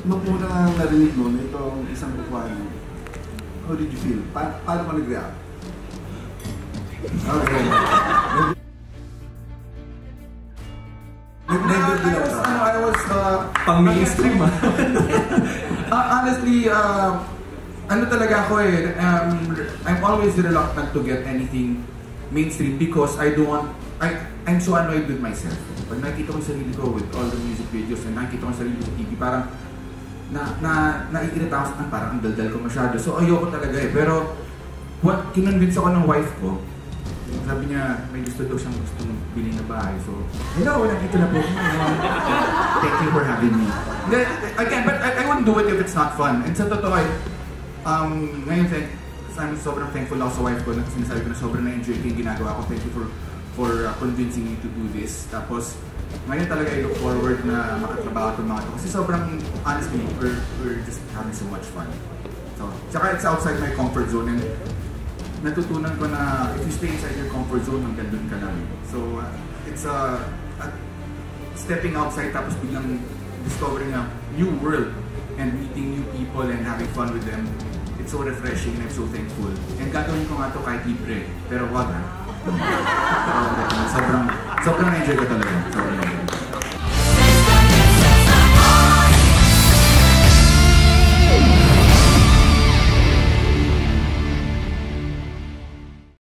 Nung una narinig mo na itong isang buwan, how did you feel? Paano ka nag-react? Okay. I was pang-mainstream honestly, ano talaga ako eh, I'm always reluctant to get anything mainstream because I don't want, I'm so annoyed with myself. Pag nakikita ko yung sarili ko with all the music videos and nakikita ko yung sarili ko sa TV, parang naiirita ako, parang ang daldal ko masyado. So ayoko talaga eh. Pero what kinonvince ako ng wife ko, sabi niya, may gusto daw siyang gusto mong bilhin na bahay. So, hello, nakita na po. Thank you for having me. Again, but I wouldn't do it if it's not fun. And sa totoo ay, ngayon, I'm sobrang thankful ako sa wife ko na sinasabi ko na sobrang na-enjoy ko yung ginagawa ko. Thank you for convincing me to do this. Tapos, ngayon talaga I look forward na makatrabaho itong mga ito. Kasi sobrang, honestly, we're just having so much fun. So, tsaka it's outside my comfort zone. And natutunan ko na if you stay inside your comfort zone, hanggang dun ka lang. So, it's stepping outside tapos biglang discovering a new world and meeting new people and having fun with them. It's so refreshing and I'm so thankful. And gagawin ko nga ito kahit libre, pero wag ha. Sobrang enjoy ko talaga. Sobrang